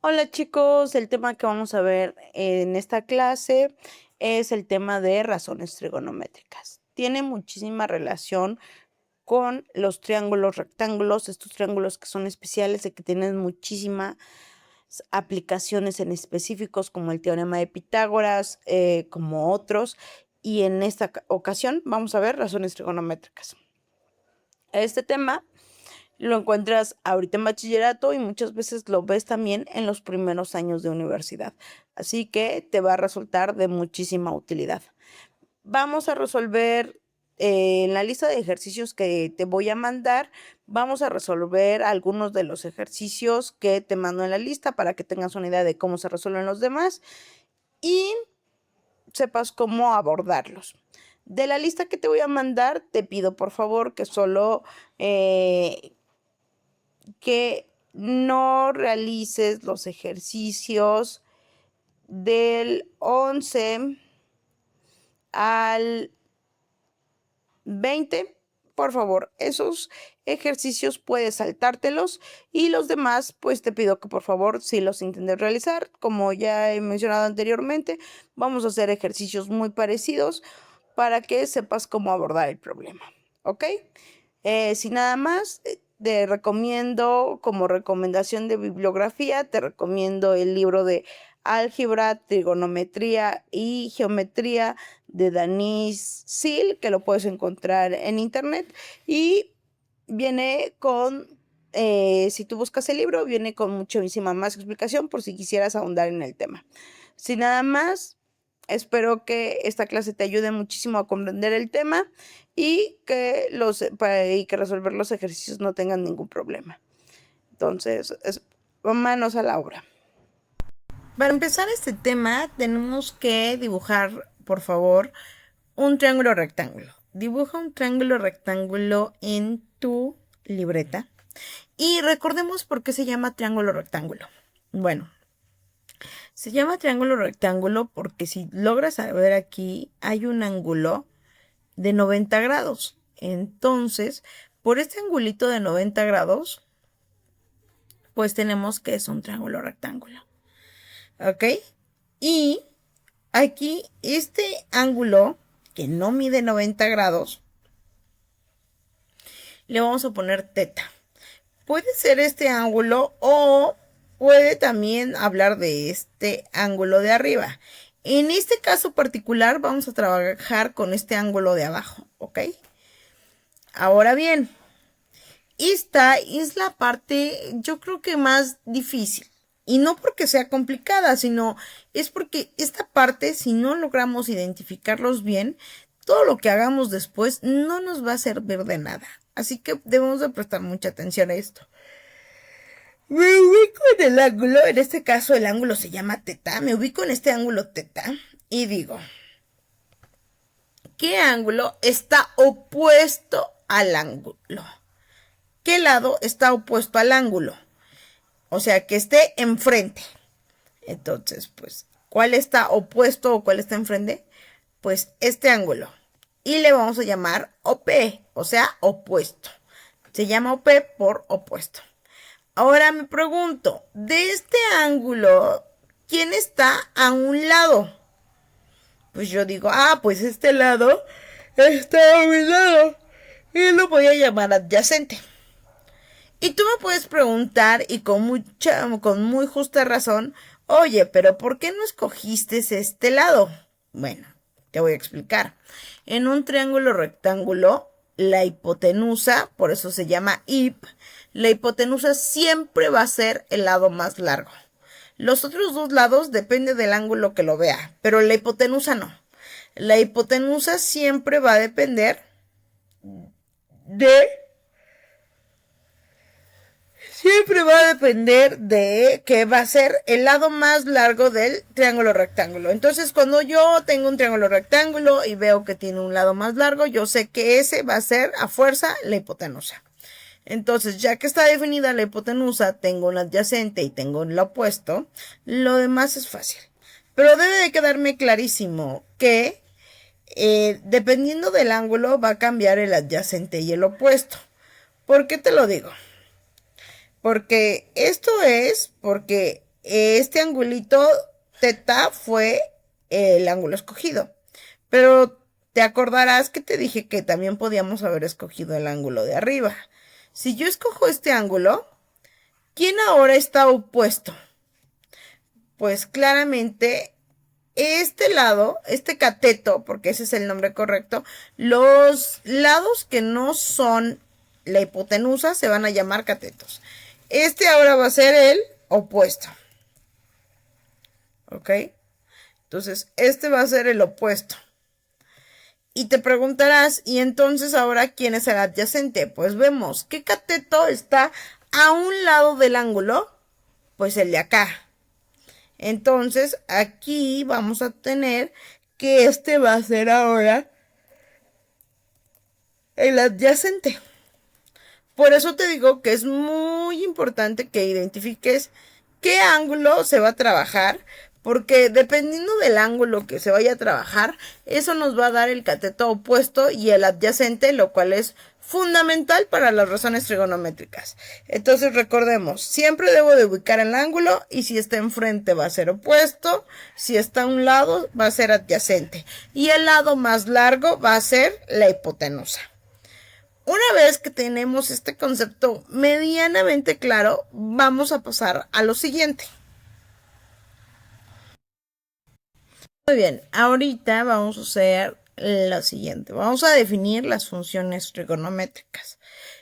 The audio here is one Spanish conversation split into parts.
Hola chicos, el tema que vamos a ver en esta clase es el tema de razones trigonométricas. Tiene muchísima relación con los triángulos rectángulos, estos triángulos que son especiales y que tienen muchísimas aplicaciones en específicos como el teorema de Pitágoras, como otros. Y en esta ocasión vamos a ver razones trigonométricas. Este tema lo encuentras ahorita en bachillerato y muchas veces lo ves también en los primeros años de universidad. Así que te va a resultar de muchísima utilidad. Vamos a resolver en la lista de ejercicios que te voy a mandar. Vamos a resolver algunos de los ejercicios que te mando en la lista para que tengas una idea de cómo se resuelven los demás y sepas cómo abordarlos. De la lista que te voy a mandar, te pido por favor que solo que no realices los ejercicios del 11 al 20. Por favor, esos ejercicios puedes saltártelos y los demás, pues te pido que por favor sí los intentes realizar. Como ya he mencionado anteriormente, vamos a hacer ejercicios muy parecidos para que sepas cómo abordar el problema. ¿Ok? Sin nada más, te recomiendo como recomendación de bibliografía, te recomiendo el libro de Álgebra, Trigonometría y Geometría de Danís Sil, que lo puedes encontrar en internet y viene con, si tú buscas el libro, viene con muchísima más explicación por si quisieras ahondar en el tema. Sin nada más, espero que esta clase te ayude muchísimo a comprender el tema y que resolver los ejercicios no tengan ningún problema. Entonces, manos a la obra. Para empezar este tema, tenemos que dibujar, por favor, un triángulo rectángulo. Dibuja un triángulo rectángulo en tu libreta. Y recordemos por qué se llama triángulo rectángulo. Bueno, se llama triángulo rectángulo porque si logras ver aquí, hay un ángulo de 90 grados. Entonces, por este angulito de 90 grados, pues tenemos que es un triángulo rectángulo. ¿Ok? Y aquí este ángulo que no mide 90 grados, le vamos a poner teta. Puede ser este ángulo o puede también hablar de este ángulo de arriba. En este caso particular vamos a trabajar con este ángulo de abajo, ¿ok? Ahora bien, esta es la parte yo creo que más difícil. Y no porque sea complicada, sino es porque esta parte, si no logramos identificarlos bien, todo lo que hagamos después no nos va a servir de nada. Así que debemos de prestar mucha atención a esto. Me ubico en el ángulo, en este caso el ángulo se llama teta, me ubico en este ángulo teta y digo, ¿qué ángulo está opuesto al ángulo? ¿Qué lado está opuesto al ángulo? O sea, que esté enfrente. Entonces, pues, ¿cuál está opuesto o cuál está enfrente? Pues este ángulo. Y le vamos a llamar OP, o sea, opuesto. Se llama OP por opuesto. Ahora me pregunto, de este ángulo, ¿quién está a un lado? Pues yo digo, pues este lado está a mi lado. Y lo voy a llamar adyacente. Y tú me puedes preguntar, y con muy justa razón, oye, pero ¿por qué no escogiste este lado? Bueno, te voy a explicar. En un triángulo rectángulo, la hipotenusa, por eso se llama hip, la hipotenusa siempre va a ser el lado más largo. Los otros dos lados depende del ángulo que lo vea, pero la hipotenusa no. La hipotenusa siempre va a depender de Siempre va a depender de que va a ser el lado más largo del triángulo rectángulo. Entonces, cuando yo tengo un triángulo rectángulo y veo que tiene un lado más largo, yo sé que ese va a ser a fuerza la hipotenusa. Entonces, ya que está definida la hipotenusa, tengo un adyacente y tengo el opuesto, lo demás es fácil. Pero debe de quedarme clarísimo que dependiendo del ángulo va a cambiar el adyacente y el opuesto. ¿Por qué te lo digo? Porque esto es porque este angulito teta fue el ángulo escogido. Pero te acordarás que te dije que también podíamos haber escogido el ángulo de arriba. Si yo escojo este ángulo, ¿quién ahora está opuesto? Pues claramente este lado, este cateto, porque ese es el nombre correcto, los lados que no son la hipotenusa se van a llamar catetos. Este ahora va a ser el opuesto. ¿Ok? Entonces, este va a ser el opuesto. Y te preguntarás, ¿y entonces ahora quién es el adyacente? Pues vemos, ¿qué cateto está a un lado del ángulo? Pues el de acá. Entonces, aquí vamos a tener que este va a ser ahora el adyacente. Por eso te digo que es muy importante que identifiques qué ángulo se va a trabajar, porque dependiendo del ángulo que se vaya a trabajar, eso nos va a dar el cateto opuesto y el adyacente, lo cual es fundamental para las razones trigonométricas. Entonces recordemos, siempre debo de ubicar el ángulo y si está enfrente va a ser opuesto, si está a un lado va a ser adyacente y el lado más largo va a ser la hipotenusa. Una vez que tenemos este concepto medianamente claro, vamos a pasar a lo siguiente. Muy bien, ahorita vamos a hacer lo siguiente. Vamos a definir las funciones trigonométricas.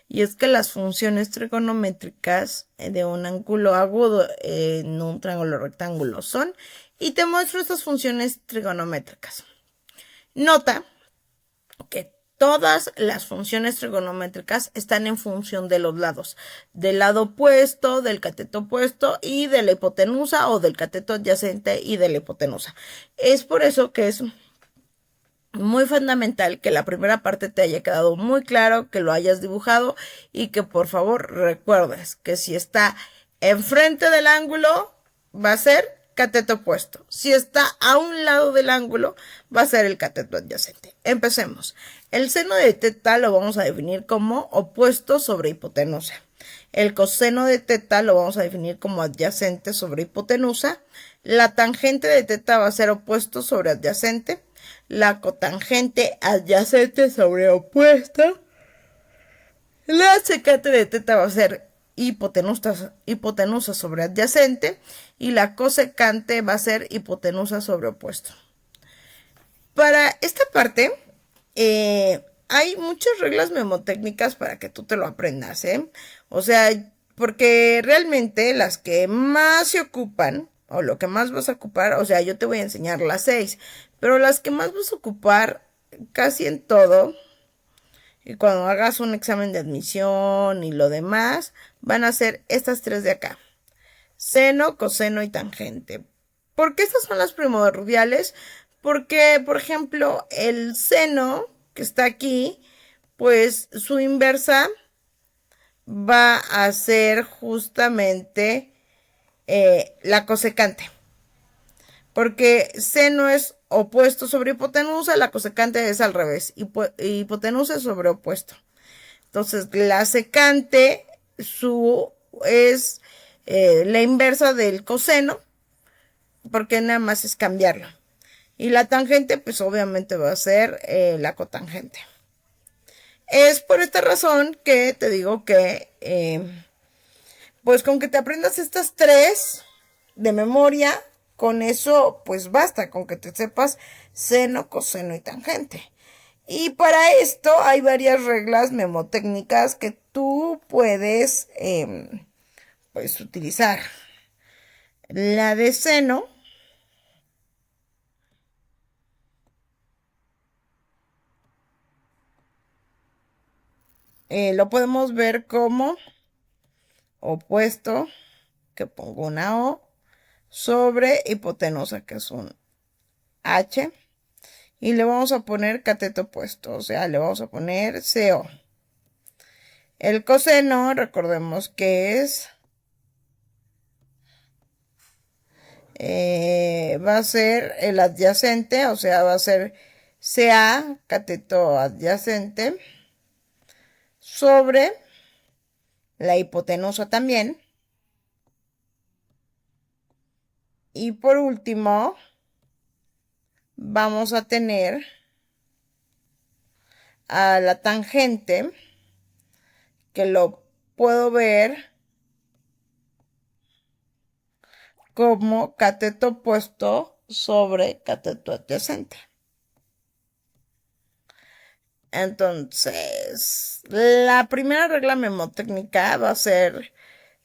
Y es que las funciones trigonométricas de un ángulo agudo en un triángulo rectángulo son, y te muestro estas funciones trigonométricas. Nota que todas las funciones trigonométricas están en función de los lados, del lado opuesto, del cateto opuesto y de la hipotenusa, o del cateto adyacente y de la hipotenusa. Es por eso que es muy fundamental que la primera parte te haya quedado muy claro, que lo hayas dibujado y que por favor recuerdes que si está enfrente del ángulo va a ser cateto opuesto. Si está a un lado del ángulo, va a ser el cateto adyacente. Empecemos. El seno de teta lo vamos a definir como opuesto sobre hipotenusa. El coseno de teta lo vamos a definir como adyacente sobre hipotenusa. La tangente de teta va a ser opuesto sobre adyacente. La cotangente adyacente sobre opuesto. La secante de teta va a ser hipotenusa sobre adyacente y la cosecante va a ser hipotenusa sobre opuesto. Para esta parte hay muchas reglas memotécnicas para que tú te lo aprendas, o sea, porque realmente las que más se ocupan o lo que más vas a ocupar, o sea, yo te voy a enseñar las 6, pero las que más vas a ocupar casi en todo, y cuando hagas un examen de admisión y lo demás, van a ser estas 3 de acá: seno, coseno y tangente. ¿Por qué estas son las primordiales? Porque, por ejemplo, el seno que está aquí, pues su inversa va a ser justamente la cosecante. Porque seno es opuesto sobre hipotenusa, la cosecante es al revés, hipotenusa sobre opuesto. Entonces, la secante es la inversa del coseno, porque nada más es cambiarlo. Y la tangente, pues obviamente va a ser la cotangente. Es por esta razón que te digo que, pues con que te aprendas estas 3 de memoria, con eso pues basta, con que te sepas seno, coseno y tangente. Y para esto hay varias reglas memotécnicas que tú puedes pues utilizar. La de seno lo podemos ver como opuesto, que pongo una O, sobre hipotenusa, que es un H, y le vamos a poner cateto opuesto, o sea, le vamos a poner CO. El coseno, recordemos que es, va a ser el adyacente, o sea, va a ser CA, cateto adyacente, sobre la hipotenusa también. Y por último, vamos a tener a la tangente, que lo puedo ver como cateto opuesto sobre cateto adyacente. Entonces, la primera regla memotécnica va a ser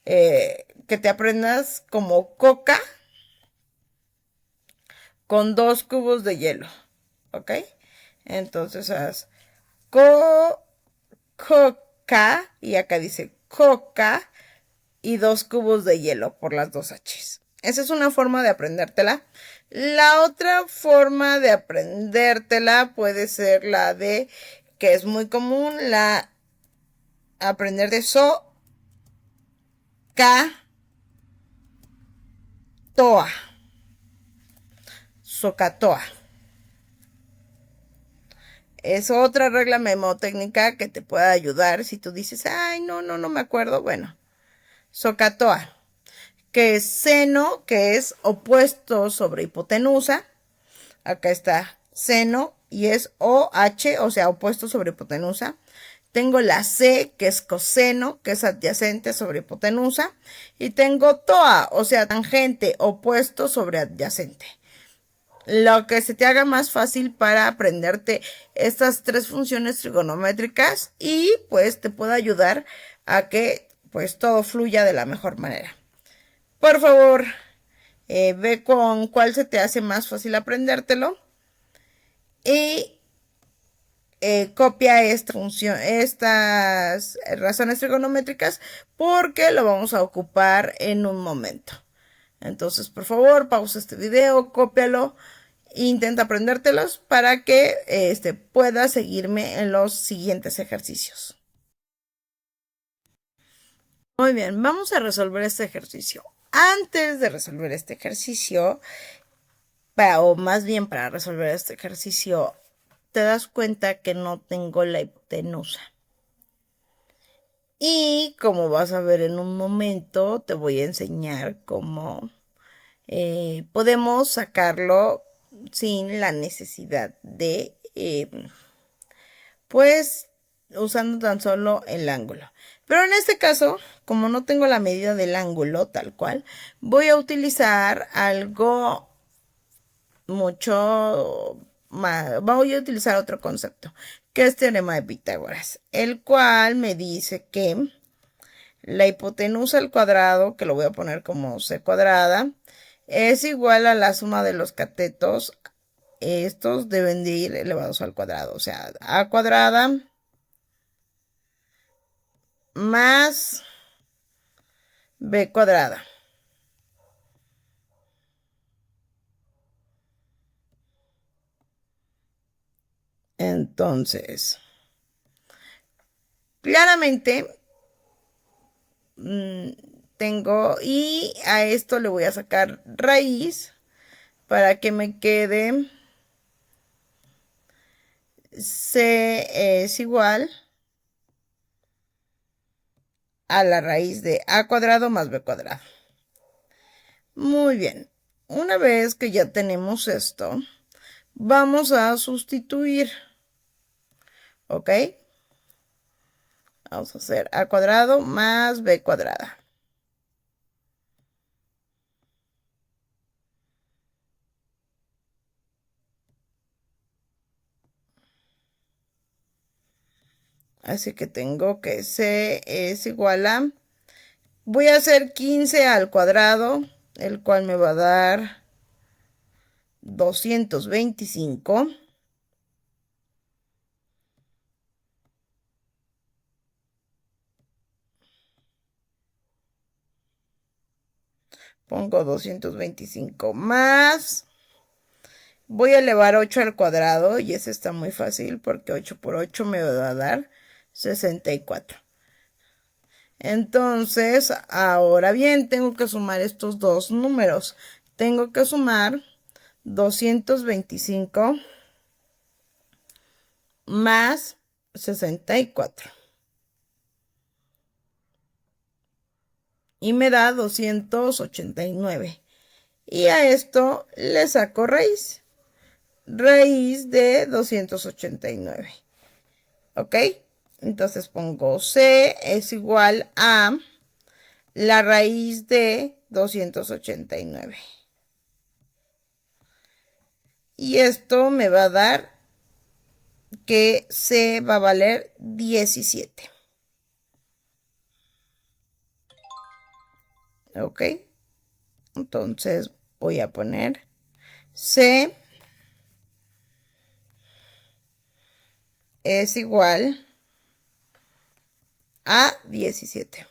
que te aprendas como coca con 2 cubos de hielo, ¿ok? Entonces haz coca, y acá dice coca y 2 cubos de hielo por las 2 H's. Esa es una forma de aprendértela. La otra forma de aprendértela puede ser la de, que es muy común, la aprender de toa, socatoa. Es otra regla memotécnica que te puede ayudar si tú dices, ay, no me acuerdo. Bueno, socatoa, que es seno, que es opuesto sobre hipotenusa. Acá está seno y es OH, o sea, opuesto sobre hipotenusa. Tengo la C, que es coseno, que es adyacente sobre hipotenusa. Y tengo TOA, o sea, tangente, opuesto sobre adyacente. Lo que se te haga más fácil para aprenderte estas 3 funciones trigonométricas y pues te pueda ayudar a que pues todo fluya de la mejor manera. Por favor, ve con cuál se te hace más fácil aprendértelo y copia estas razones trigonométricas porque lo vamos a ocupar en un momento. Entonces, por favor, pausa este video, cópialo, intenta aprendértelos para que puedas seguirme en los siguientes ejercicios. Muy bien, vamos a resolver este ejercicio. Antes de resolver este ejercicio, o más bien para resolver este ejercicio, te das cuenta que no tengo la hipotenusa. Y como vas a ver en un momento, te voy a enseñar cómo podemos sacarlo sin la necesidad de, pues, usando tan solo el ángulo. Pero en este caso, como no tengo la medida del ángulo tal cual, voy a utilizar algo mucho más. Voy a utilizar otro concepto, que es teorema de Pitágoras, el cual me dice que la hipotenusa al cuadrado, que lo voy a poner como c cuadrada, es igual a la suma de los catetos. Estos deben de ir elevados al cuadrado, o sea, a cuadrada más b cuadrada. Entonces, claramente tengo, y a esto le voy a sacar raíz para que me quede c es igual a la raíz de a cuadrado más b cuadrado. Muy bien, una vez que ya tenemos esto, vamos a sustituir, ¿ok? Vamos a hacer a cuadrado más b cuadrada. Así que tengo que c es igual a, voy a hacer 15 al cuadrado, el cual me va a dar 225. Pongo 225 más. Voy a elevar 8 al cuadrado y ese está muy fácil porque 8 por 8 me va a dar 64. Entonces, ahora bien, tengo que sumar estos dos números. Tengo que sumar 225 más 64. Y me da 289. Y a esto le saco raíz. Raíz de 289. ¿Ok? Entonces pongo C es igual a la raíz de 289. Y esto me va a dar que C va a valer 17. ¿Ok? Entonces voy a poner C es igual a 17.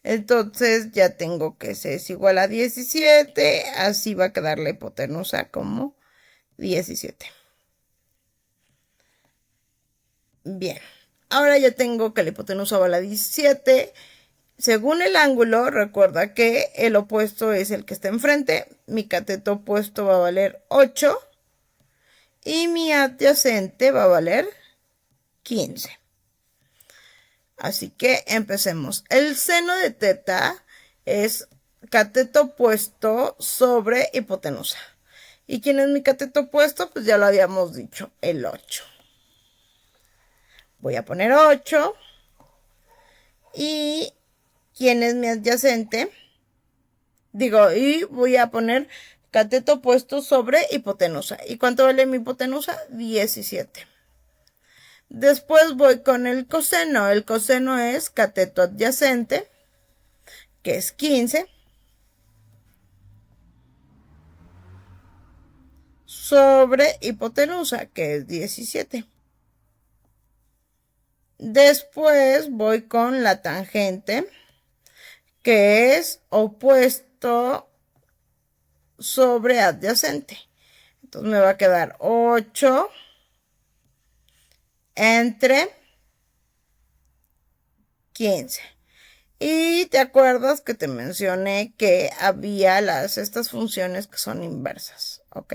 Entonces ya tengo que C es igual a 17. Así va a quedar la hipotenusa como 17. Bien. Ahora ya tengo que la hipotenusa vale a 17. Según el ángulo, recuerda que el opuesto es el que está enfrente. Mi cateto opuesto va a valer 8. Y mi adyacente va a valer 15. Así que empecemos. El seno de teta es cateto opuesto sobre hipotenusa. ¿Y quién es mi cateto opuesto? Pues ya lo habíamos dicho, el 8. Voy a poner 8. ¿Y quién es mi adyacente? Y voy a poner cateto opuesto sobre hipotenusa. ¿Y cuánto vale mi hipotenusa? 17. Después voy con el coseno. El coseno es cateto adyacente, que es 15, sobre hipotenusa, que es 17. Después voy con la tangente, que es opuesto sobre adyacente. Entonces me va a quedar 8 entre 15. Y te acuerdas que te mencioné que había estas funciones que son inversas, ¿ok?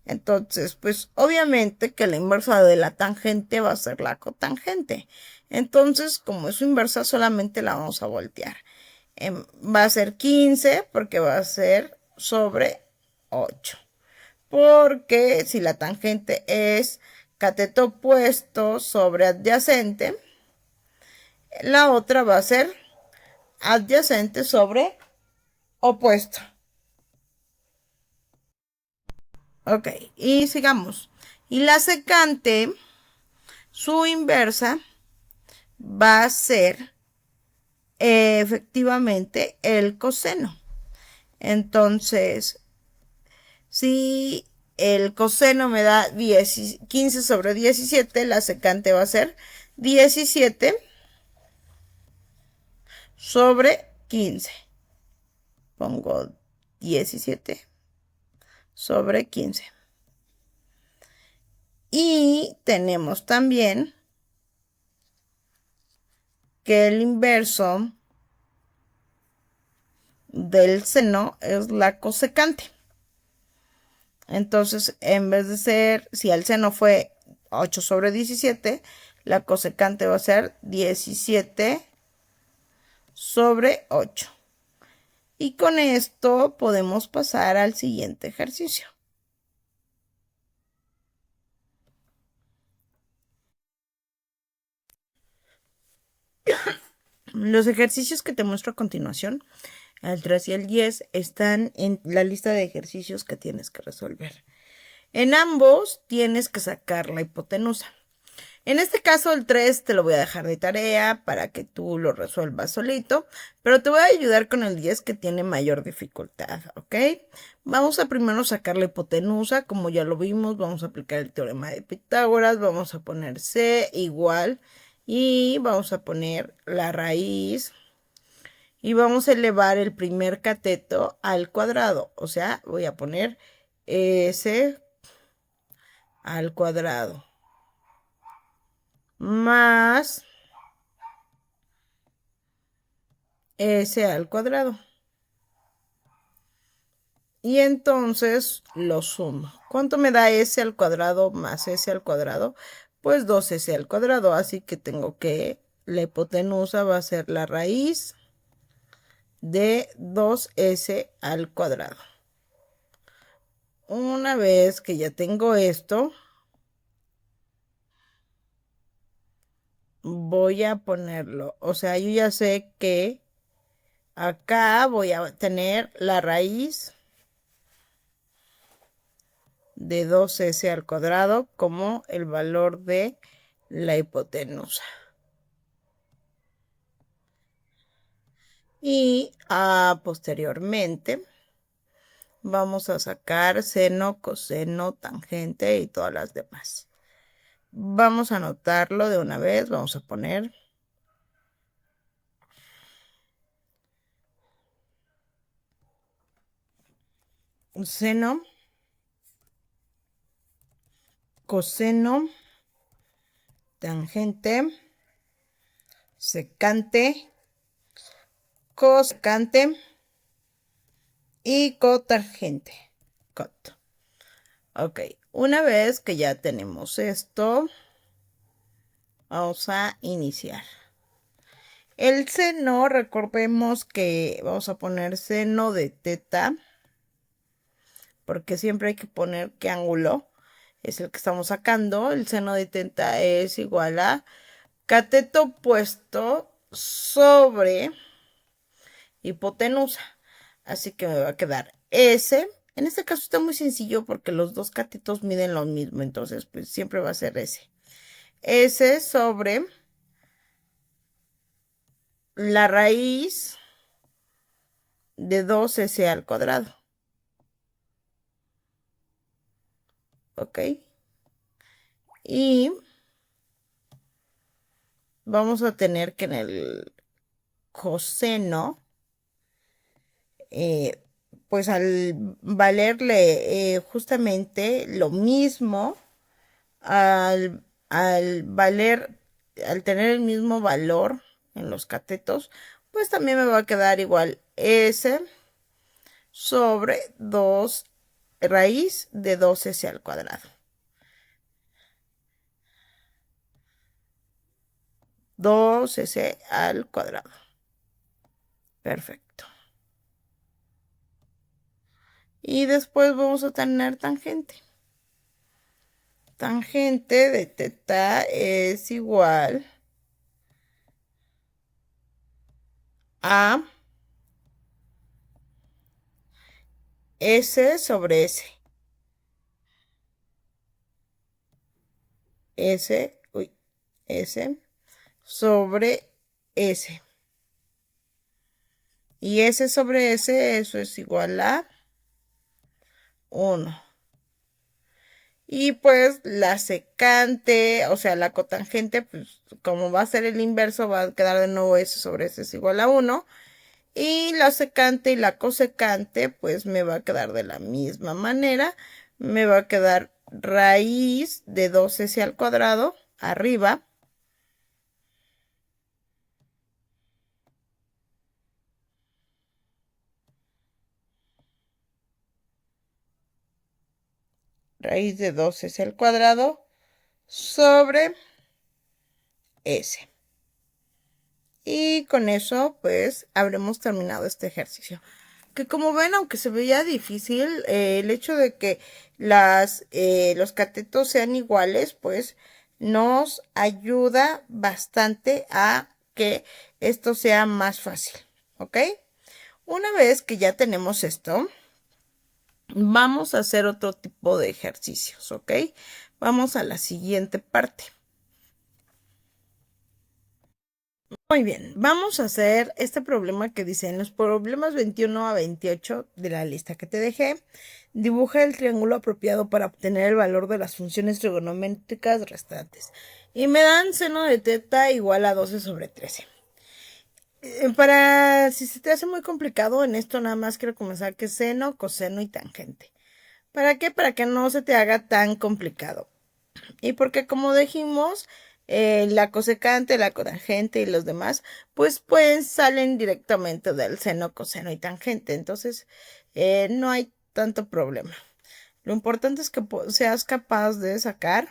Entonces, pues obviamente que la inversa de la tangente va a ser la cotangente. Entonces, como es su inversa, solamente la vamos a voltear. Va a ser 15 porque va a ser sobre 8. Porque si la tangente es cateto opuesto sobre adyacente, la otra va a ser adyacente sobre opuesto. Ok, y sigamos. Y la secante, su inversa, va a ser efectivamente el coseno. Entonces, si el coseno me da 15 sobre 17, la secante va a ser 17 sobre 15. Pongo 17 sobre 15. Y tenemos también que el inverso del seno es la cosecante. Entonces, en vez de ser, si el seno fue 8 sobre 17, la cosecante va a ser 17 sobre 8. Y con esto podemos pasar al siguiente ejercicio. Los ejercicios que te muestro a continuación, el 3 y el 10, están en la lista de ejercicios que tienes que resolver. En ambos tienes que sacar la hipotenusa. En este caso, el 3 te lo voy a dejar de tarea para que tú lo resuelvas solito, pero te voy a ayudar con el 10 que tiene mayor dificultad, ¿ok? Vamos a primero sacar la hipotenusa, como ya lo vimos, vamos a aplicar el teorema de Pitágoras, vamos a poner C igual y vamos a poner la raíz y vamos a elevar el primer cateto al cuadrado, o sea, voy a poner S al cuadrado más S al cuadrado. Y entonces lo sumo. ¿Cuánto me da S al cuadrado más S al cuadrado? Pues 2S al cuadrado. Así que tengo que la hipotenusa va a ser la raíz de 2s al cuadrado. Una vez que ya tengo esto, voy a ponerlo, o sea, yo ya sé que acá voy a tener la raíz de 2s al cuadrado como el valor de la hipotenusa. Y posteriormente vamos a sacar seno, coseno, tangente y todas las demás. Vamos a anotarlo de una vez. Vamos a poner seno, coseno, tangente, secante, cosecante y cotangente. Cot. Ok, una vez que ya tenemos esto, vamos a iniciar. El seno, recordemos que vamos a poner seno de teta, porque siempre hay que poner qué ángulo es el que estamos sacando. El seno de teta es igual a cateto opuesto sobre hipotenusa. Así que me va a quedar S. En este caso está muy sencillo porque los dos catetos miden lo mismo, entonces pues siempre va a ser S. S sobre la raíz de 2s al cuadrado. ¿Ok? Y vamos a tener que en el coseno, pues al valerle justamente lo mismo, al tener el mismo valor en los catetos, pues también me va a quedar igual S sobre 2 raíz de 2s al cuadrado. 2s al cuadrado. Perfecto. Y después vamos a tener tangente. Tangente de teta es igual a S sobre S. S sobre S. Y S sobre S, eso es igual a 1. Y pues la secante, o sea, la cotangente, pues como va a ser el inverso, va a quedar de nuevo S sobre S es igual a 1. Y la secante y la cosecante, pues me va a quedar de la misma manera. Me va a quedar raíz de 2s al cuadrado arriba. Raíz de 2s al cuadrado sobre S. Y con eso, pues, habremos terminado este ejercicio. Que como ven, aunque se veía difícil, el hecho de que los catetos sean iguales, pues, nos ayuda bastante a que esto sea más fácil, ¿ok? Una vez que ya tenemos esto, vamos a hacer otro tipo de ejercicios, ¿ok? Vamos a la siguiente parte. Muy bien, vamos a hacer este problema que dice en los problemas 21 a 28 de la lista que te dejé. Dibuja el triángulo apropiado para obtener el valor de las funciones trigonométricas restantes. Y me dan seno de teta igual a 12 sobre 13. Si se te hace muy complicado en esto, nada más quiero comenzar que seno, coseno y tangente. ¿Para qué? Para que no se te haga tan complicado. Y porque como dijimos, la cosecante, la cotangente y los demás, pues salen directamente del seno, coseno y tangente. Entonces, no hay tanto problema. Lo importante es que seas capaz de sacar,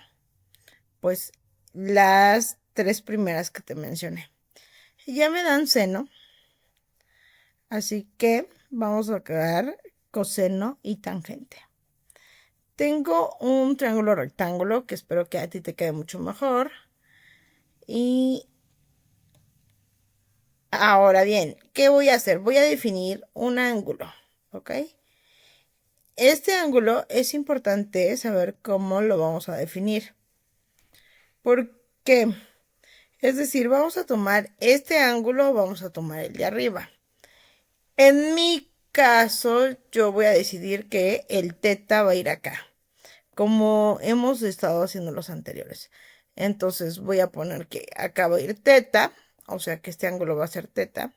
pues, las tres primeras que te mencioné. Ya me dan seno. Así que vamos a crear coseno y tangente. Tengo un triángulo rectángulo que espero que a ti te quede mucho mejor. Y ahora bien, ¿qué voy a hacer? Voy a definir un ángulo, ¿ok? Este ángulo es importante saber cómo lo vamos a definir. ¿Por qué? Es decir, vamos a tomar este ángulo, vamos a tomar el de arriba. En mi caso, yo voy a decidir que el teta va a ir acá, como hemos estado haciendo los anteriores. Entonces voy a poner que acá va a ir teta, o sea que este ángulo va a ser teta.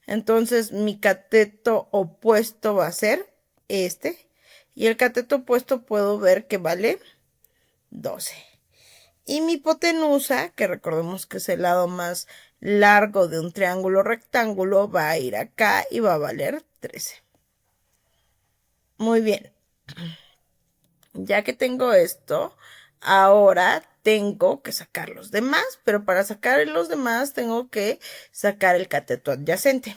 Entonces mi cateto opuesto va a ser este. Y el cateto opuesto puedo ver que vale 12. Y mi hipotenusa, que recordemos que es el lado más largo de un triángulo rectángulo, va a ir acá y va a valer 13. Muy bien. Ya que tengo esto, ahora tengo que sacar los demás, pero para sacar los demás tengo que sacar el cateto adyacente.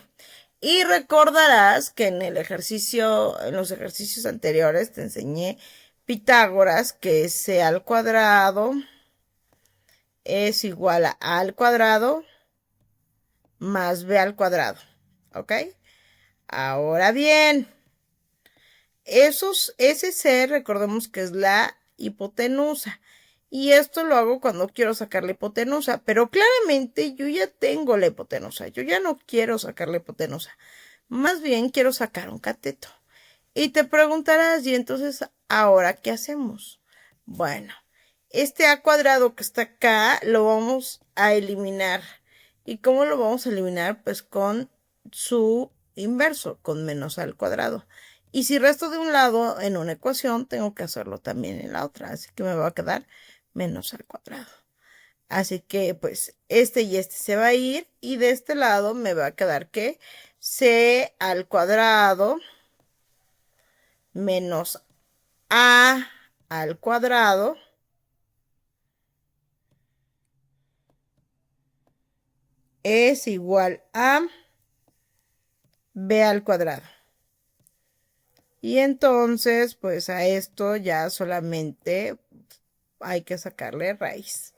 Y recordarás que en los ejercicios anteriores te enseñé Pitágoras, que C al cuadrado es igual a al cuadrado más b al cuadrado. ¿Ok? Ahora bien, ese C, recordemos que es la hipotenusa. Y esto lo hago cuando quiero sacar la hipotenusa. Pero claramente yo ya tengo la hipotenusa. Yo ya no quiero sacar la hipotenusa. Más bien quiero sacar un cateto. Y te preguntarás, ¿y entonces ahora qué hacemos? Bueno, este a cuadrado que está acá lo vamos a eliminar. ¿Y cómo lo vamos a eliminar? Pues con su inverso, con menos a al cuadrado. Y si resto de un lado en una ecuación, tengo que hacerlo también en la otra. Así que me va a quedar menos al cuadrado. Así que pues este y este se va a ir. Y de este lado me va a quedar que c al cuadrado menos a al cuadrado es igual a b al cuadrado. Y entonces, pues a esto ya solamente hay que sacarle raíz.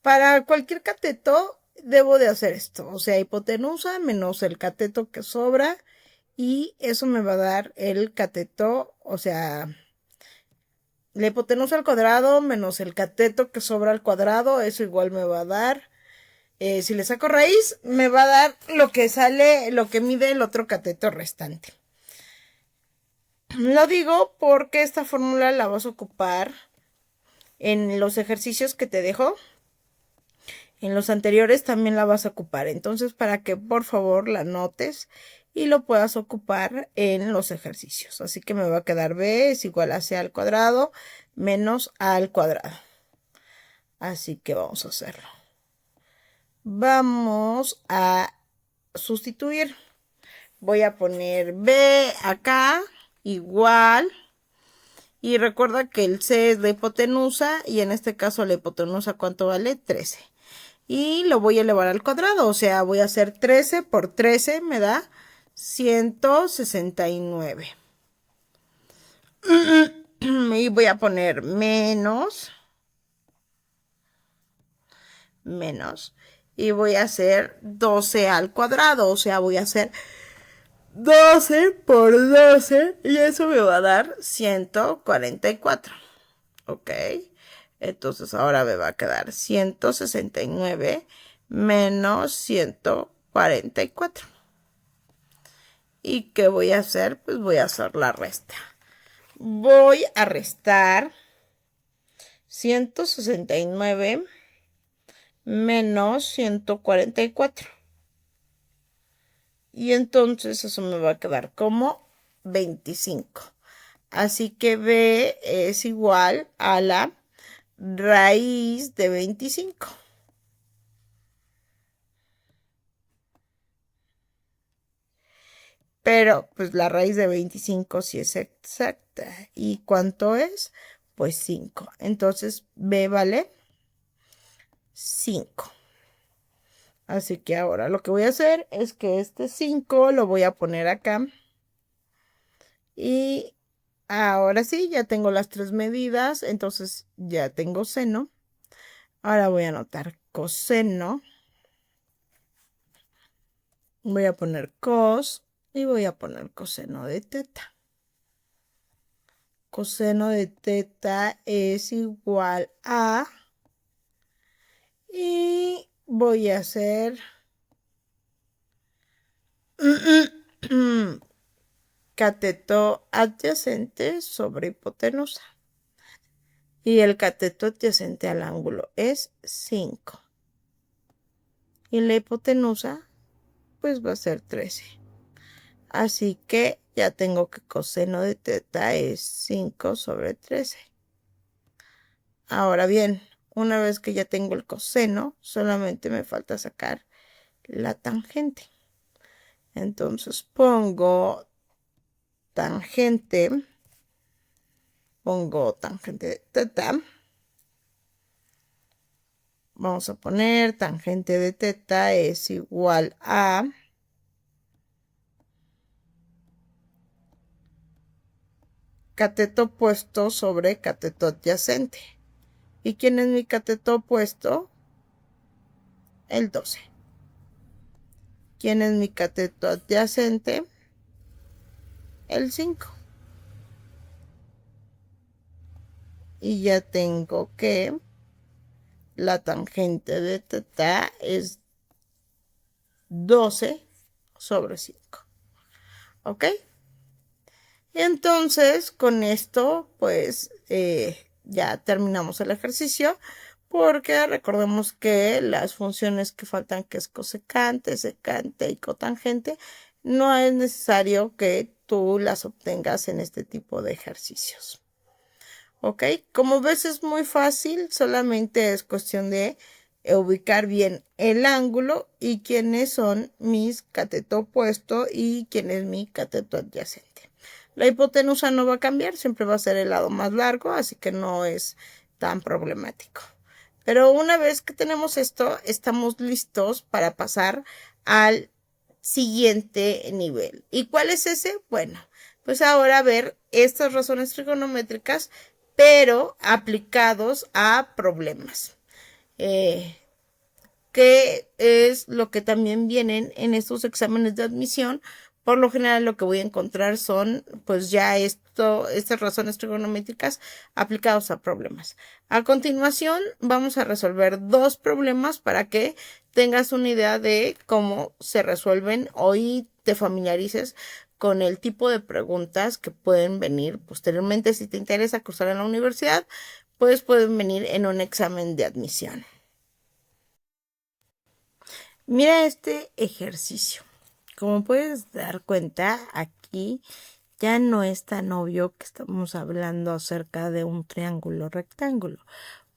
Para cualquier cateto debo de hacer esto, o sea, hipotenusa menos el cateto que sobra, y eso me va a dar el cateto, o sea, la hipotenusa al cuadrado menos el cateto que sobra al cuadrado, eso igual me va a dar, si le saco raíz, me va a dar lo que sale, lo que mide el otro cateto restante. Lo digo porque esta fórmula la vas a ocupar en los ejercicios que te dejo. En los anteriores también la vas a ocupar. Entonces, para que por favor la notes y lo puedas ocupar en los ejercicios. Así que me va a quedar b es igual a c al cuadrado menos a al cuadrado. Así que vamos a hacerlo. Vamos a sustituir. Voy a poner b acá igual. Y recuerda que el c es la hipotenusa y en este caso la hipotenusa, ¿cuánto vale? 13. Y lo voy a elevar al cuadrado, o sea, voy a hacer 13 por 13 me da 169. Y voy a poner menos, y voy a hacer 12 al cuadrado, o sea, voy a hacer 12 por 12 y eso me va a dar 144. ¿Ok? Entonces ahora me va a quedar 169 menos 144. ¿Y qué voy a hacer? Pues voy a hacer la resta. Voy a restar 169 menos 144. Y entonces eso me va a quedar como 25. Así que b es igual a la raíz de 25. Pero pues la raíz de 25 sí es exacta. ¿Y cuánto es? Pues 5. Entonces b vale 5. Así que ahora lo que voy a hacer es que este 5 lo voy a poner acá. Y ahora sí, ya tengo las tres medidas, entonces ya tengo seno. Ahora voy a anotar coseno. Voy a poner cos y voy a poner coseno de teta. Coseno de teta es igual a... Y voy a hacer... cateto adyacente sobre hipotenusa. Y el cateto adyacente al ángulo es 5. Y la hipotenusa, pues va a ser 13. Así que ya tengo que coseno de teta es 5 sobre 13. Ahora bien, una vez que ya tengo el coseno, solamente me falta sacar la tangente. Entonces pongo tangente de teta. Vamos a poner tangente de teta es igual a cateto opuesto sobre cateto adyacente. ¿Y quién es mi cateto opuesto? El 12. ¿Quién es mi cateto adyacente? El 5. Y ya tengo que la tangente de teta es 12 sobre 5. ¿Ok? Y entonces con esto pues ya terminamos el ejercicio, porque recordemos que las funciones que faltan, que es cosecante, secante y cotangente, no es necesario que tú las obtengas en este tipo de ejercicios. ¿Ok? Como ves es muy fácil, solamente es cuestión de ubicar bien el ángulo y quiénes son mis cateto opuesto y quién es mi cateto adyacente. La hipotenusa no va a cambiar, siempre va a ser el lado más largo, así que no es tan problemático. Pero una vez que tenemos esto, estamos listos para pasar al siguiente nivel. ¿Y cuál es ese? Bueno, pues ahora ver estas razones trigonométricas, pero aplicados a problemas. Que es lo que también vienen en estos exámenes de admisión. Por lo general lo que voy a encontrar son pues ya estas razones trigonométricas aplicados a problemas. A continuación vamos a resolver dos problemas para que tengas una idea de cómo se resuelven. Hoy te familiarices con el tipo de preguntas que pueden venir posteriormente. Si te interesa cursar en la universidad, pues pueden venir en un examen de admisión. Mira este ejercicio. Como puedes dar cuenta, aquí ya no es tan obvio que estamos hablando acerca de un triángulo rectángulo,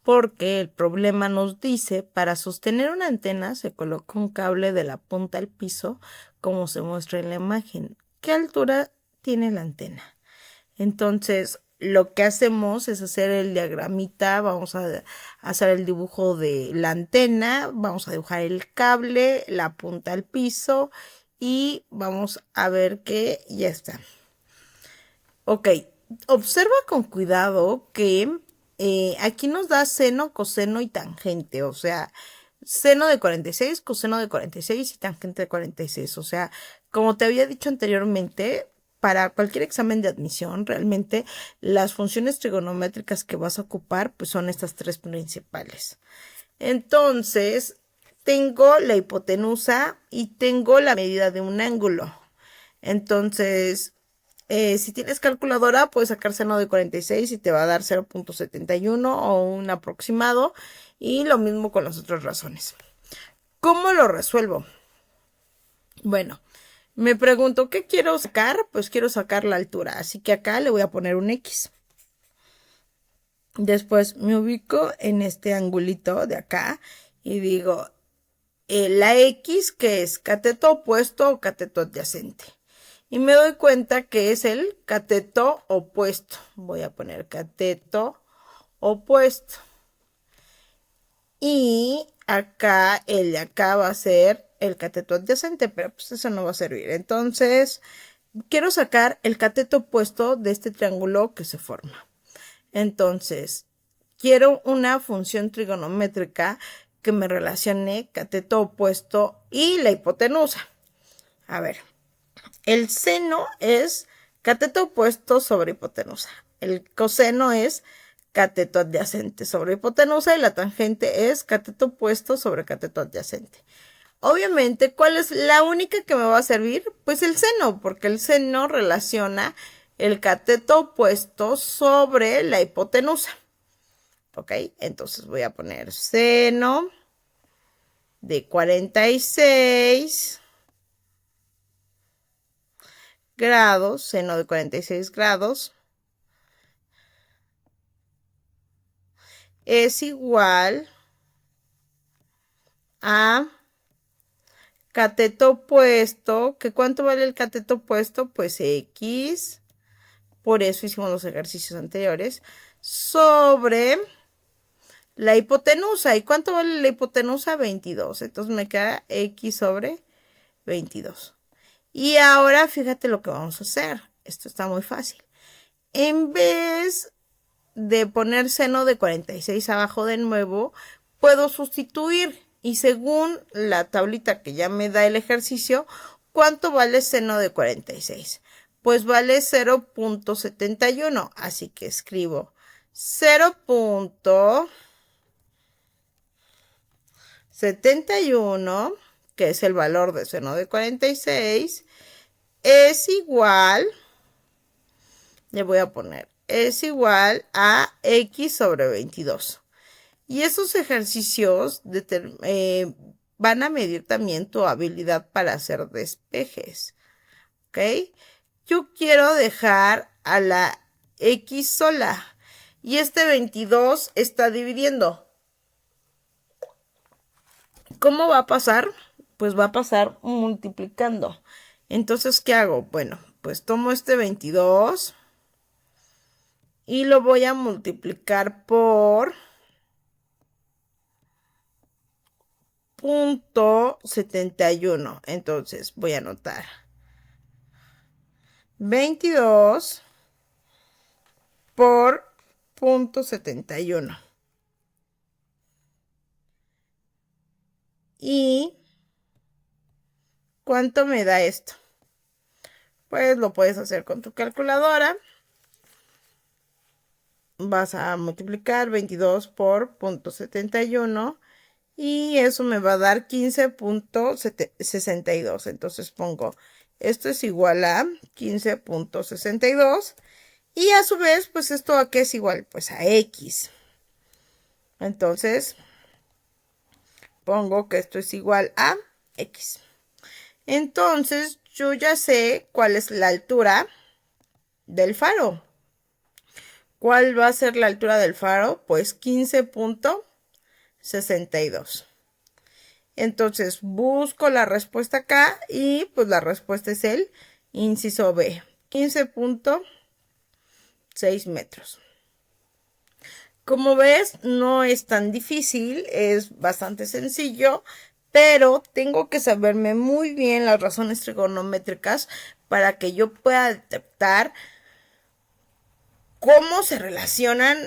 porque el problema nos dice, para sostener una antena se coloca un cable de la punta al piso, como se muestra en la imagen. ¿Qué altura tiene la antena? Entonces, lo que hacemos es hacer el diagramita, vamos a hacer el dibujo de la antena, vamos a dibujar el cable, la punta al piso y vamos a ver que ya está. Ok, observa con cuidado que aquí nos da seno, coseno y tangente, o sea, seno de 46, coseno de 46 y tangente de 46. O sea, como te había dicho anteriormente, para cualquier examen de admisión, realmente las funciones trigonométricas que vas a ocupar pues son estas tres principales. Entonces, tengo la hipotenusa y tengo la medida de un ángulo. Entonces, si tienes calculadora, puedes sacar seno de 46 y te va a dar 0.71 o un aproximado. Y lo mismo con las otras razones. ¿Cómo lo resuelvo? Bueno, me pregunto, ¿qué quiero sacar? Pues quiero sacar la altura. Así que acá le voy a poner un X. Después me ubico en este angulito de acá y digo, la X, que es cateto opuesto o cateto adyacente. Y me doy cuenta que es el cateto opuesto. Voy a poner cateto opuesto. Y acá, el de acá va a ser el cateto adyacente, pero pues eso no va a servir. Entonces, quiero sacar el cateto opuesto de este triángulo que se forma. Entonces, quiero una función trigonométrica que me relacione cateto opuesto y la hipotenusa. A ver, el seno es cateto opuesto sobre hipotenusa. El coseno es cateto adyacente sobre hipotenusa y la tangente es cateto opuesto sobre cateto adyacente. Obviamente, ¿cuál es la única que me va a servir? Pues el seno, porque el seno relaciona el cateto opuesto sobre la hipotenusa. ¿Ok? Entonces voy a poner seno de 46 grados, seno de 46 grados, es igual a cateto opuesto, ¿que cuánto vale el cateto opuesto? Pues X, por eso hicimos los ejercicios anteriores, sobre la hipotenusa. ¿Y cuánto vale la hipotenusa? 22. Entonces me queda X sobre 22. Y ahora fíjate lo que vamos a hacer. Esto está muy fácil. En vez de poner seno de 46 abajo de nuevo, puedo sustituir. Y según la tablita que ya me da el ejercicio, ¿cuánto vale seno de 46? Pues vale 0.71. Así que escribo 0.71, que es el valor de seno de 46, es igual, le voy a poner, es igual a X sobre 22. Y esos ejercicios van a medir también tu habilidad para hacer despejes. ¿Ok? Yo quiero dejar a la X sola. Y este 22 está dividiendo. ¿Cómo va a pasar? Pues va a pasar multiplicando. Entonces, ¿qué hago? Bueno, pues tomo este 22 y lo voy a multiplicar por 0.71. Entonces, voy a anotar 22 por 0.71. ¿Y cuánto me da esto? Pues lo puedes hacer con tu calculadora. Vas a multiplicar 22 por 0.71 y eso me va a dar 15.62. Entonces pongo, esto es igual a 15.62 y a su vez, pues esto a qué es igual, pues a X. Entonces, pongo que esto es igual a X. Entonces, yo ya sé cuál es la altura del faro. ¿Cuál va a ser la altura del faro? Pues 15.62. Entonces, busco la respuesta acá y pues la respuesta es el inciso B, 15.6 metros. Como ves, no es tan difícil, es bastante sencillo, pero tengo que saberme muy bien las razones trigonométricas para que yo pueda detectar cómo se relacionan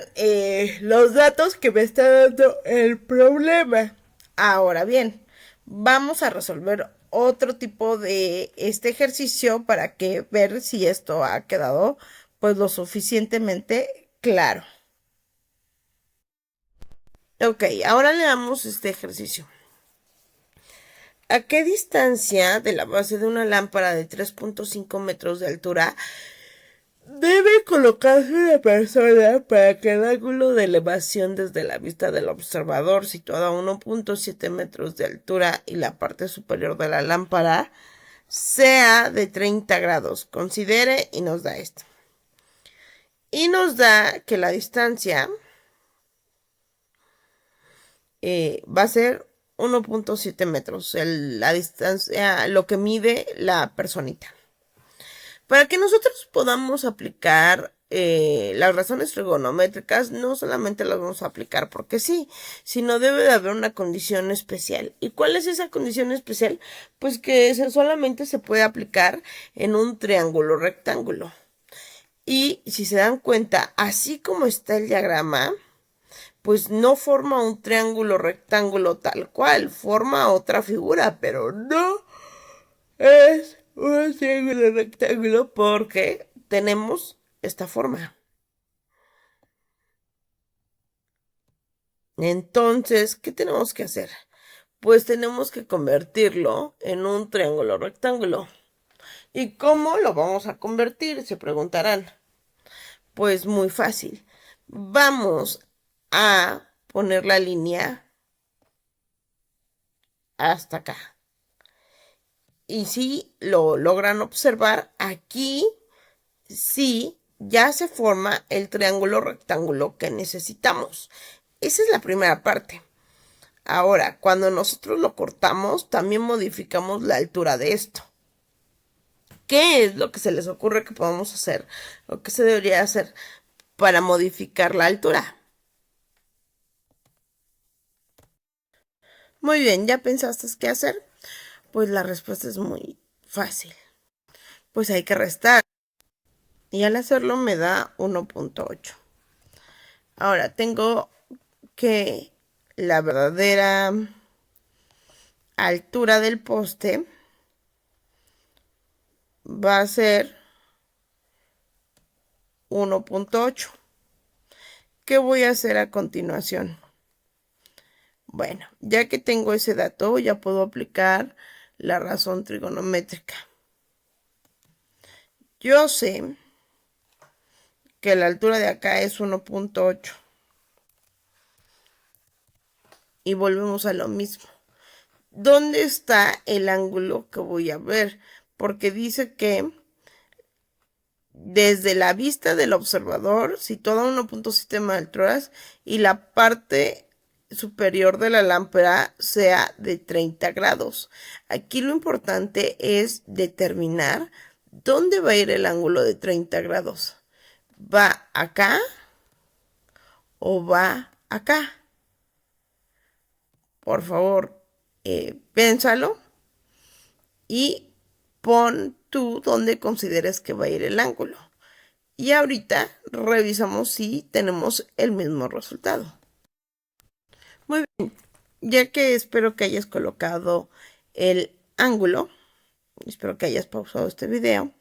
los datos que me está dando el problema. Ahora bien, vamos a resolver otro tipo de este ejercicio para que ver si esto ha quedado pues lo suficientemente claro. Ok, ahora le damos este ejercicio. ¿A qué distancia de la base de una lámpara de 3.5 metros de altura debe colocarse una persona para que el ángulo de elevación desde la vista del observador, situado a 1.7 metros de altura y la parte superior de la lámpara, sea de 30 grados? Considere y nos da esto. Y nos da que la distancia va a ser 1.7 metros, la distancia, lo que mide la personita. Para que nosotros podamos aplicar las razones trigonométricas no solamente las vamos a aplicar porque sí, sino debe de haber una condición especial. ¿Y cuál es esa condición especial? Pues que solamente se puede aplicar en un triángulo rectángulo. Y si se dan cuenta, así como está el diagrama, pues no forma un triángulo rectángulo tal cual, forma otra figura, pero no es un triángulo rectángulo porque tenemos esta forma. Entonces, ¿qué tenemos que hacer? Pues tenemos que convertirlo en un triángulo rectángulo. ¿Y cómo lo vamos a convertir? Se preguntarán. Pues muy fácil. Vamos a poner la línea hasta acá. Y si lo logran observar, aquí sí ya se forma el triángulo rectángulo que necesitamos. Esa es la primera parte. Ahora, cuando nosotros lo cortamos, también modificamos la altura de esto. ¿Qué es lo que se les ocurre que podamos hacer? ¿O qué se debería hacer para modificar la altura? Muy bien, ¿ya pensaste qué hacer? Pues la respuesta es muy fácil. Pues hay que restar. Y al hacerlo me da 1.8. Ahora tengo que la verdadera altura del poste va a ser 1.8. ¿Qué voy a hacer a continuación? Bueno, ya que tengo ese dato, ya puedo aplicar la razón trigonométrica. Yo sé que la altura de acá es 1.8. Y volvemos a lo mismo. ¿Dónde está el ángulo que voy a ver? Porque dice que desde la vista del observador, situada a 1.7 alturas y la parte superior de la lámpara sea de 30 grados. Aquí lo importante es determinar dónde va a ir el ángulo de 30 grados. ¿Va acá o va acá? Por favor, piénsalo y pon tú donde consideres que va a ir el ángulo. Y ahorita revisamos si tenemos el mismo resultado. Muy bien, ya que espero que hayas colocado el ángulo, espero que hayas pausado este video,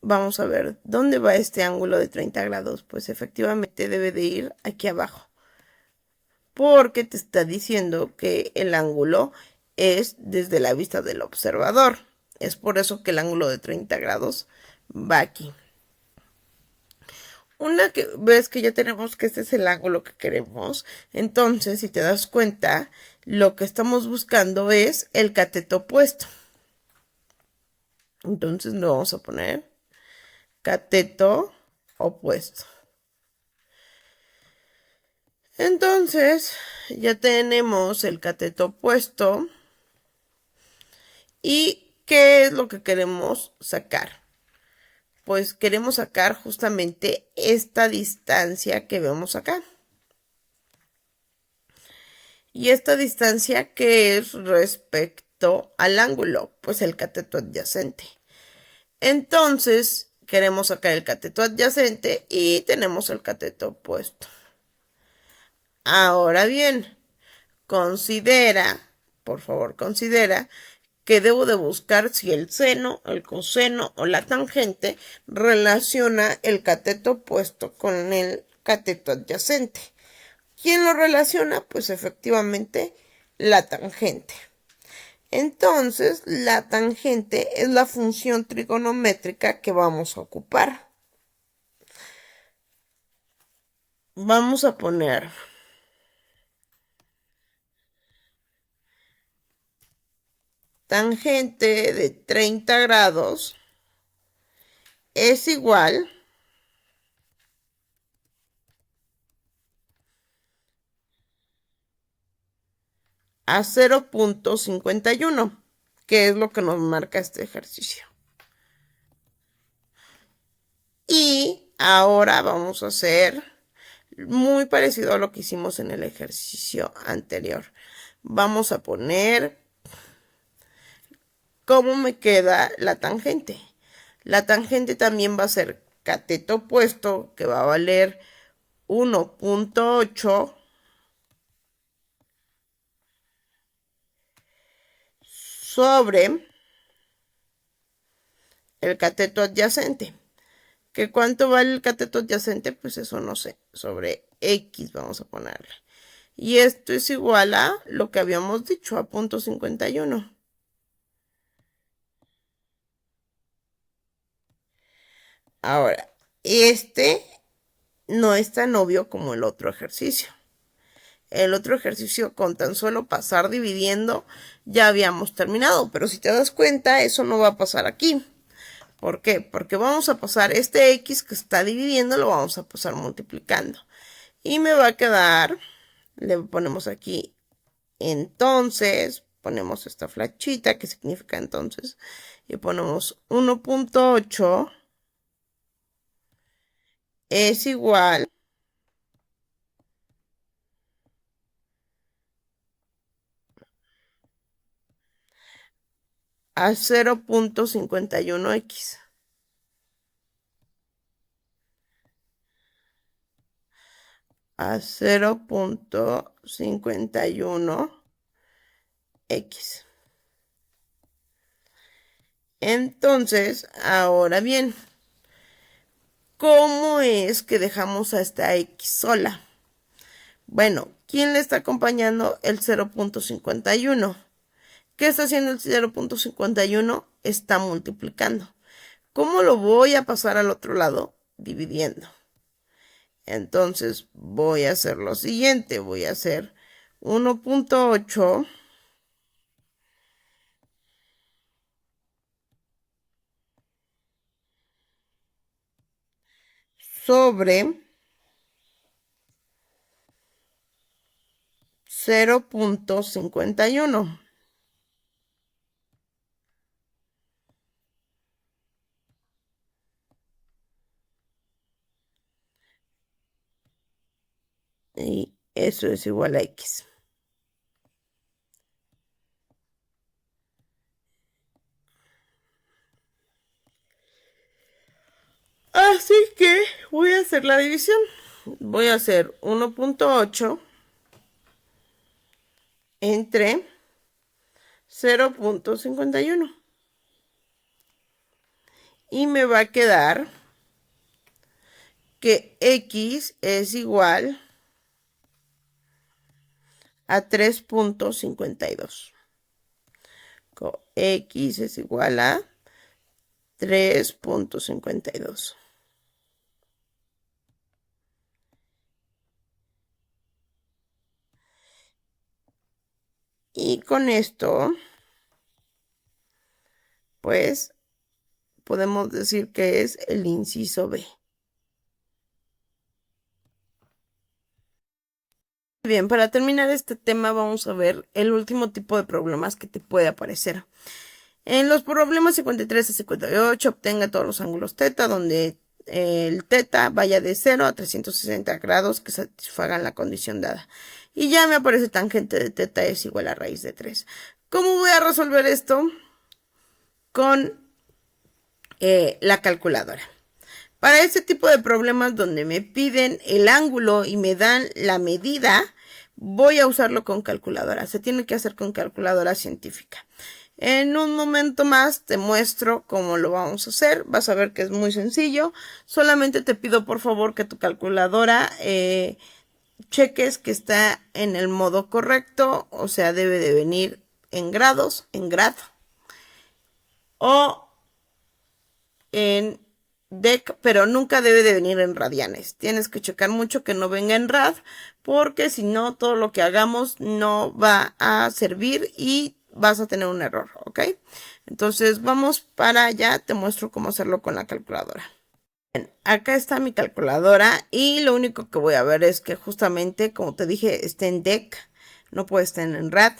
vamos a ver dónde va este ángulo de 30 grados. Pues efectivamente debe de ir aquí abajo, porque te está diciendo que el ángulo es desde la vista del observador. Es por eso que el ángulo de 30 grados va aquí. Una vez que ya tenemos que este es el ángulo que queremos, entonces si te das cuenta, lo que estamos buscando es el cateto opuesto. Entonces lo vamos a poner cateto opuesto. Entonces ya tenemos el cateto opuesto. ¿Y qué es lo que queremos sacar? Pues queremos sacar justamente esta distancia que vemos acá. ¿Y esta distancia qué es respecto al ángulo? Pues el cateto adyacente. Entonces queremos sacar el cateto adyacente y tenemos el cateto opuesto. Ahora bien, considera, por favor, considera que debo de buscar si el seno, el coseno o la tangente relaciona el cateto opuesto con el cateto adyacente. ¿Quién lo relaciona? Pues efectivamente la tangente. Entonces, la tangente es la función trigonométrica que vamos a ocupar. Vamos a poner tangente de 30 grados es igual a 0.51, que es lo que nos marca este ejercicio. Y ahora vamos a hacer muy parecido a lo que hicimos en el ejercicio anterior. Vamos a poner cómo me queda la tangente. La tangente también va a ser cateto opuesto, que va a valer 1.8 sobre el cateto adyacente. ¿Que cuánto vale el cateto adyacente? Pues eso no sé. Sobre X vamos a ponerle. Y esto es igual a lo que habíamos dicho, a 0.51. Ahora, este no es tan obvio como el otro ejercicio. El otro ejercicio, con tan solo pasar dividiendo, ya habíamos terminado. Pero si te das cuenta, eso no va a pasar aquí. ¿Por qué? Porque vamos a pasar este X que está dividiendo, lo vamos a pasar multiplicando. Y me va a quedar, le ponemos aquí, entonces, ponemos esta flechita que significa entonces, y ponemos 1.8 es igual a 0.51x. A 0.51x. Entonces, ahora bien, ¿cómo es que dejamos a esta x sola? Bueno, ¿quién le está acompañando el 0.51? ¿Qué está haciendo el 0.51? Está multiplicando. ¿Cómo lo voy a pasar al otro lado? Dividiendo. Entonces voy a hacer lo siguiente. Voy a hacer 1.8 sobre 0.51. Y eso es igual a x. Así que voy a hacer la división. Voy a hacer 1.8 entre 0.51. Y me va a quedar que x es igual a 3.52. X es igual a 3.52. Y con esto, pues, podemos decir que es el inciso B. Bien, para terminar este tema vamos a ver el último tipo de problemas que te puede aparecer. En los problemas 53 a 58 obtenga todos los ángulos θ, donde el θ vaya de 0 a 360 grados que satisfagan la condición dada. Y ya me aparece tangente de θ es igual a raíz de 3. ¿Cómo voy a resolver esto? Con la calculadora. Para este tipo de problemas donde me piden el ángulo y me dan la medida, voy a usarlo con calculadora. Se tiene que hacer con calculadora científica. En un momento más te muestro cómo lo vamos a hacer. Vas a ver que es muy sencillo. Solamente te pido por favor que tu calculadora cheques que está en el modo correcto. O sea, debe de venir en grados, en grado. O en dec, pero nunca debe de venir en radianes. Tienes que checar mucho que no venga en rad, porque si no, todo lo que hagamos no va a servir y vas a tener un error, ¿ok? Entonces vamos para allá, te muestro cómo hacerlo con la calculadora. Bien, acá está mi calculadora y lo único que voy a ver es que justamente, como te dije, está en dec, no puede estar en rad.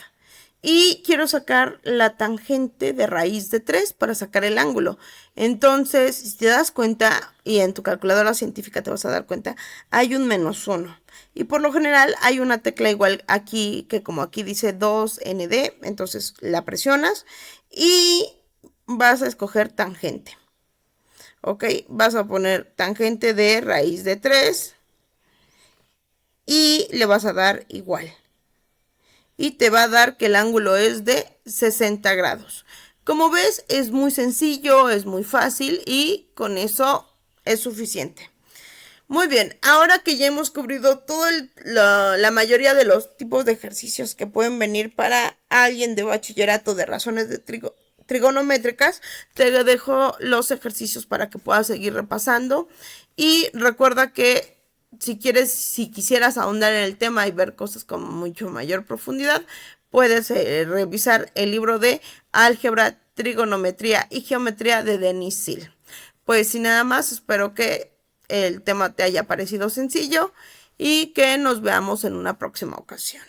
y quiero sacar la tangente de raíz de 3 para sacar el ángulo. Entonces, si te das cuenta, y en tu calculadora científica te vas a dar cuenta, hay un -1. Y por lo general hay una tecla igual aquí, que como aquí dice 2ND, entonces la presionas y vas a escoger tangente. Ok, vas a poner tangente de raíz de 3 y le vas a dar igual. Y te va a dar que el ángulo es de 60 grados. Como ves, es muy sencillo, es muy fácil y con eso es suficiente. Muy bien, ahora que ya hemos cubrido la mayoría de los tipos de ejercicios que pueden venir para alguien de bachillerato de razones de trigonométricas, te dejo los ejercicios para que puedas seguir repasando. Y recuerda que si quisieras ahondar en el tema y ver cosas con mucho mayor profundidad, puedes revisar el libro de Álgebra, Trigonometría y Geometría de Denis Sil. Pues sin nada más, espero que el tema te haya parecido sencillo y que nos veamos en una próxima ocasión.